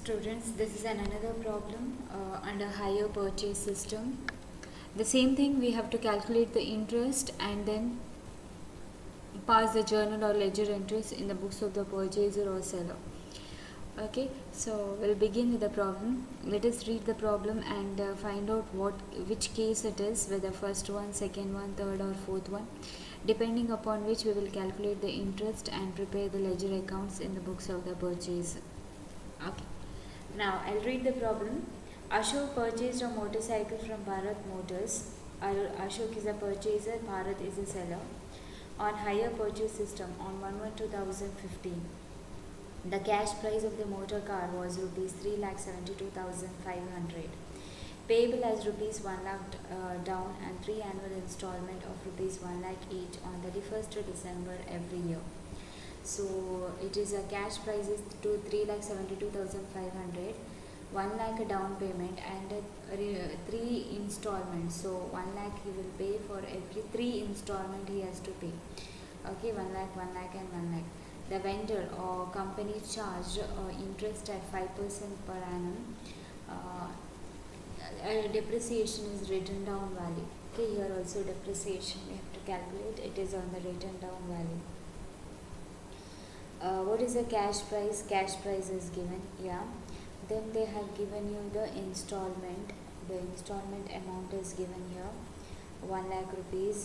Students, this is another problem under hire purchase system. The same thing, we have to calculate the interest and then pass the journal or ledger entries in the books of the purchaser or seller. Okay, so we'll begin with the problem. Let us read the problem and find out which case it is, whether first one, second one, third or fourth one, depending upon which we will calculate the interest and prepare the ledger accounts in the books of the purchaser. Okay. Now I'll read the problem. Ashok purchased a motorcycle from Bharat Motors. Ashok is a purchaser, Bharat is a seller. On hire purchase system on 1/1/2015. The cash price of the motor car was rupees 3,72,500. Payable as rupees 1 lakh down and 3 annual installment of rupees 1 lakh each on 31st December every year. So it is a cash price is to 3,72,500, 1 lakh down payment and 3 installments. So 1 lakh he will pay for every 3 installment he has to pay. Okay, 1 lakh, 1 lakh and 1 lakh. The vendor or company charged interest at 5% per annum. Depreciation is written down value. Okay, here also depreciation we have to calculate. It is on the written down value. What is the cash price? Cash price is given, yeah. Then they have given you the installment. The installment amount is given here, 1 lakh rupees.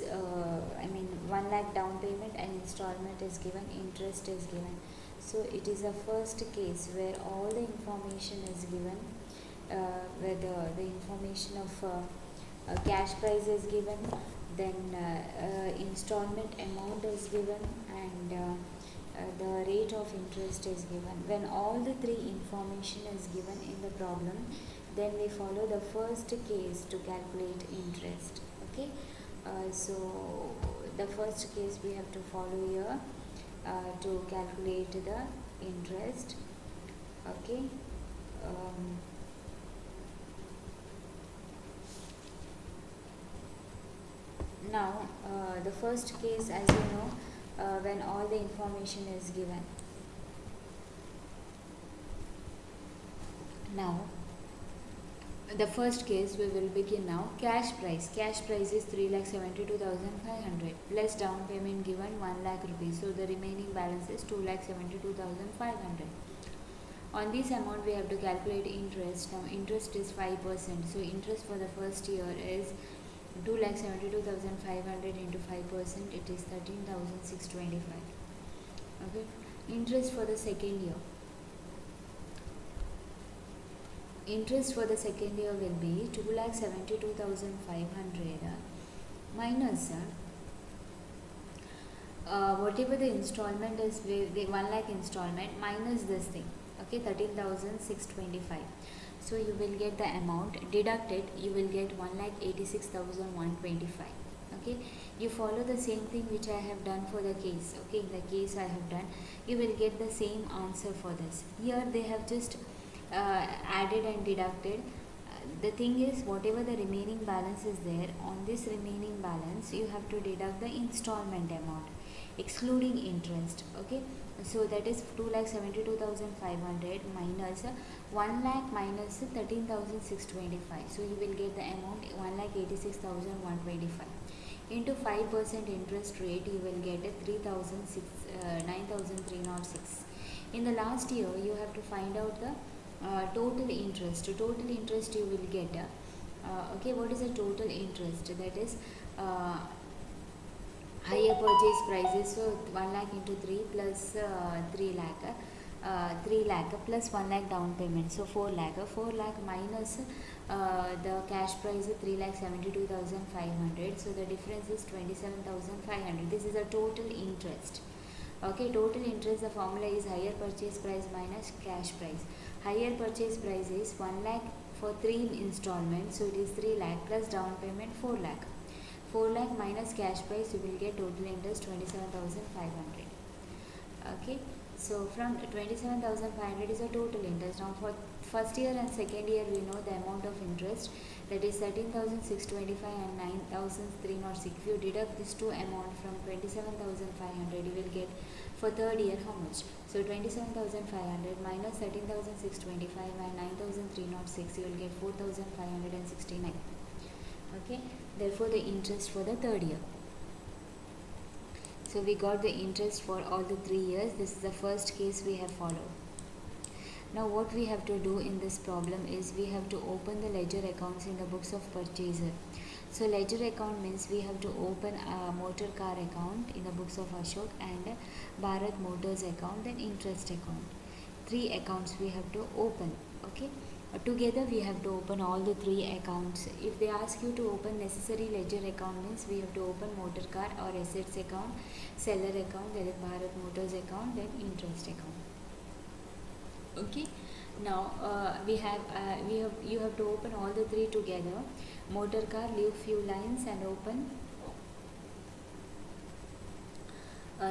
1 lakh down payment and installment is given, interest is given. So it is a first case where all the information is given, where the information of cash price is given, then installment amount is given, and the rate of interest is given. When all the 3 information is given in the problem, then we follow the first case to calculate interest. Okay, so the first case we have to follow here to calculate the interest. Okay, now the first case, as you know, when all the information is given. Now the first case we will begin now. Cash price is 3,72,500 plus down payment given 1 lakh rupees. So the remaining balance is 2,72,500. On this amount we have to calculate interest. Now interest is 5%. So interest for the first year is 2,72,500 into 5%, it is 13,625. Okay, interest for the second year. Interest for the second year will be 2,72,500 minus whatever the installment is, the 1 lakh installment minus this thing. Okay, 13,625. So you will get the amount deducted, you will get 1,86,125. Okay, you follow the same thing which I have done for the case. Okay, in the case I have done, you will get the same answer for this. Here they have just added and deducted. The thing is, whatever the remaining balance is there, on this remaining balance you have to deduct the installment amount excluding interest. Okay, so that is 2,72,500 minus 1 lakh minus 13,625. So you will get the amount 1,86,125 into 5% interest rate. You will get a 9,306. In the last year you have to find out the total interest. Total interest you will get. Okay, what is the total interest? That is higher purchase prices. So 1 lakh into 3 plus 3 lakh. 3 lakh plus 1 lakh down payment, so 4 lakh. 4 lakh minus the cash price is 3,72,500. So the difference is 27,500. This is a total interest. Okay, total interest, the formula is higher purchase price minus cash price. Higher purchase price is 1 lakh for 3 installments, so it is 3 lakh plus down payment 4 lakh. 4 lakh minus cash price, you will get total interest 27,500. Okay, so from 27,500 is a total interest. Now for first year and second year we know the amount of interest, that is 13,625 and 9,306. If you deduct these two amount from 27,500, you will get For third year, how much? So 27,500 minus 13,625 and 9,306, you will get 4,569. Okay, therefore the interest for the third year. So we got the interest for all the 3 years. This is the first case we have followed. Now what we have to do in this problem is we have to open the ledger accounts in the books of purchaser. So ledger account means we have to open a motor car account in the books of Ashok and Bharat Motors account, then interest account. 3 accounts we have to open. Okay. Together we have to open all the 3 accounts. If they ask you to open necessary ledger account means we have to open motor car or assets account, seller account, that is Bharat Motors account, then interest account. Okay, now you have to open all the 3 together. Motor car, leave few lines and open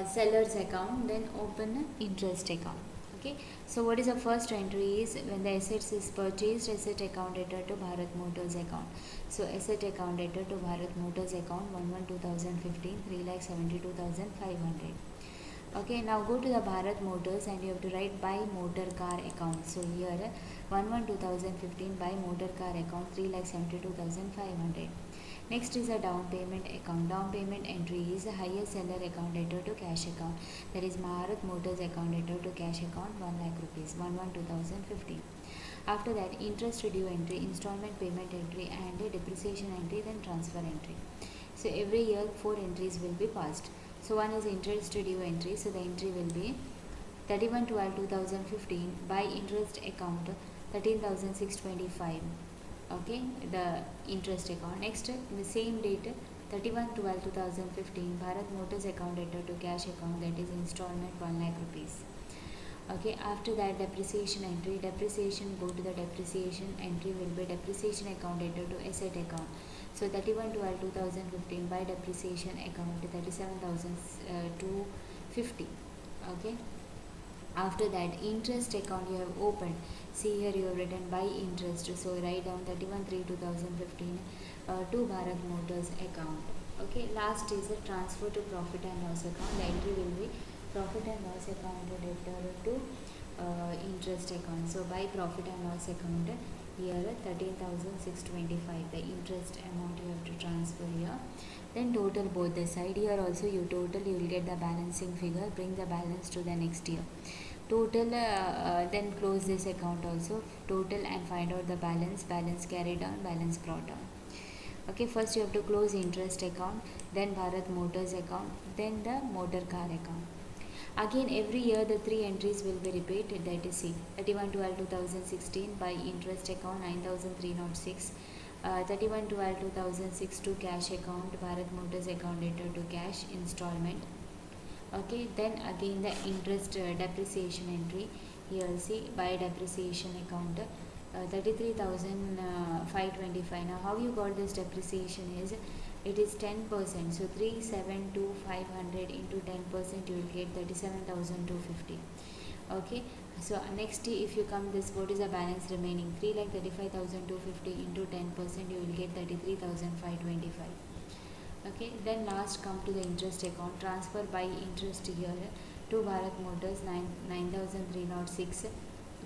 seller's account, then open interest account. Okay, so what is the first entry is when the assets is purchased, asset account debtor to Bharat Motors account. So asset account debtor to Bharat Motors account 1/1/2015 3,72,500. Okay, now go to the Bharat Motors and you have to write buy motor car account. So here 1/1/2015 buy motor car account 3,72,500. Next is a down payment account. Down payment entry is a higher seller account debtor to cash account. That is Bharat Motors account debtor to cash account 1 lakh rupees 1/1/2015. After that, interest due entry, installment payment entry and depreciation entry, then transfer entry. So every year 4 entries will be passed. So one is interest due entry. So the entry will be 31/12/2015 by interest account 13,625. Okay, the interest account. Next, the same date 31/12/2015 Bharat Motors account debtor to cash account, that is installment 1 lakh rupees. Okay, after that depreciation entry, depreciation, go to the depreciation entry will be depreciation account debtor to asset account. So 31/12/2015 by depreciation account 37,250. Okay, after that interest account you have opened. See here you have written by interest, so write down 31/3/2015 to Bharat Motors account. Okay, last is a transfer to profit and loss account. The entry will be profit and loss account debtor to interest account. So by profit and loss account here 13,625 the interest amount you have to transfer here. Then total both the side. Here also you total, you will get the balancing figure, bring the balance to the next year. Total, then close this account also, total, and find out the balance carried down, balance brought down. Okay, first you have to close interest account, then Bharat Motors account, then the motor car account. Again every year the 3 entries will be repeated, that is see 31/12/2016 by interest account 9,306, 31/12/2006 to cash account Bharat Motors account debtor to cash installment. Okay, then again the interest depreciation entry. Here see by depreciation account 33,525. Now how you got this depreciation is it is 10%. So 372,500 into 10% you will get 37,250. Okay, so next if you come this, what is the balance remaining? 3,35,250 into 10% you will get 33,525. Okay, then last come to the interest account. Transfer by interest here to Bharat Motors 9,306.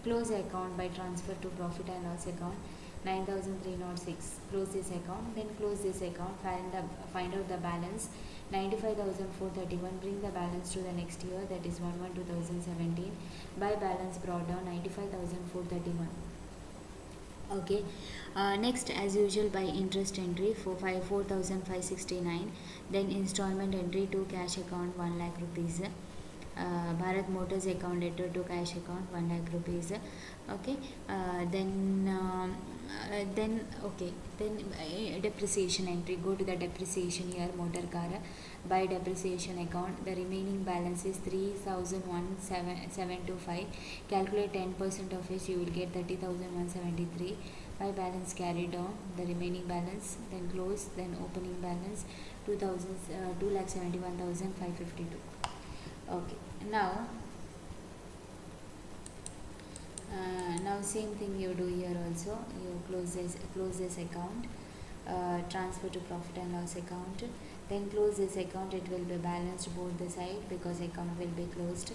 Close account by transfer to profit and loss account 9,306. Close this account, then close this account, find out the balance 95,431. Bring the balance to the next year, that is 1/1/2017 by balance brought down 95,431. Okay, next as usual by interest entry for 4,569. Then installment entry to cash account 1 lakh rupees. Bharat Motors account debtor to cash account 1 lakh rupees. Okay, then depreciation entry. Go to the depreciation here, motor car by depreciation account. The remaining balance is 3,107.25. Calculate 10% of which you will get 30,173 by balance carried down, the remaining balance, then close, then opening balance 2,71,552. Okay, now same thing you do here also. You close this account, transfer to profit and loss account, Then close this account, it will be balanced both the side because account will be closed.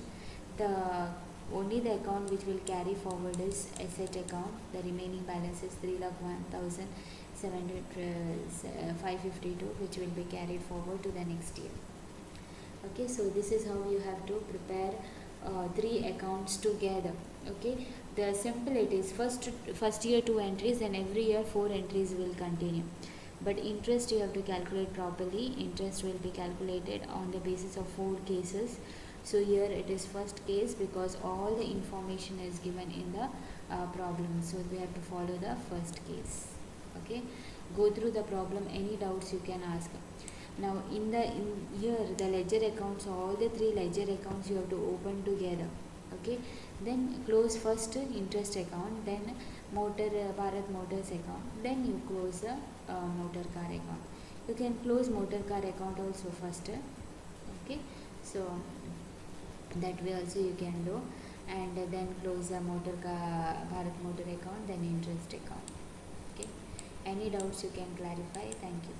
The only the account which will carry forward is asset account. The remaining balance is 3,01,552, which will be carried forward to the next year. Okay, so this is how you have to prepare three accounts together. Okay, the simple it is first year 2 entries, and every year 4 entries will continue. But interest you have to calculate properly. Interest will be calculated on the basis of 4 cases. So here it is first case because all the information is given in the problem. So we have to follow the first case. Okay, go through the problem. Any doubts you can ask. Now in here the ledger accounts, all the 3 ledger accounts you have to open together. Okay, then close first interest account, then Bharat Motors account, then you close the motor car account. You can close motor car account also first. Okay, so that way also you can do, and then close the motor car Bharat Motor account, then interest account. Okay, any doubts you can clarify. Thank you.